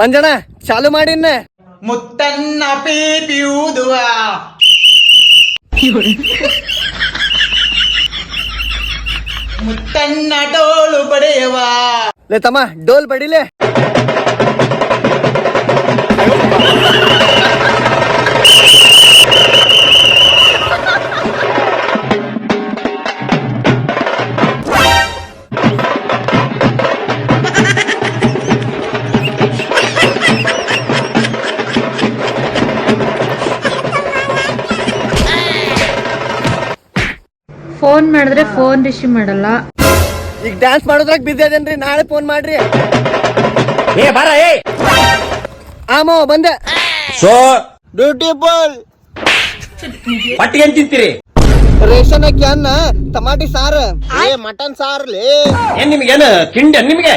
ಮಂಜಣ್ಣ ಚಾಲು ಮಾಡಿನ್ನ ಮುತ್ತನ್ನ ಪೀಪಿಯುವುದುವ ಮುತ್ತನ್ನ ಡೋಳು ಬಡೆಯವ. ಲೇ ತಮ್ಮ ಡೋಲ್ ಬಡಿಲೆ. ಫೋನ್ ಮಾಡಿದ್ರೆ ಫೋನ್ ರಿಸೀವ್ ಮಾಡಲ್ಲ. ಈಗ ಡ್ಯಾನ್ಸ್ ಮಾಡೋದ್ರಾಗ ಬಿಸಿ ಅದೇನ್ರಿ, ನಾಳೆ ಫೋನ್ ಮಾಡ್ರಿ. ಏ ಬಾರ ಏ ಆಮೋ ಬಂದೆ. So beautiful. ಪಟ್ಟಿಗೆ ಏನ್ ತಿಂತೀರಿ? ರೇಷನ್ ಅಕ್ಕಿ ಅನ್ನ ಟಮಾಟಿ ಸಾರು ಮಟನ್ ಸಾರ್ಲಿ. ಏನ್ ನಿಮ್ಗೇನು ಕಿಂಡಿ ನಿಮ್ಗೆ?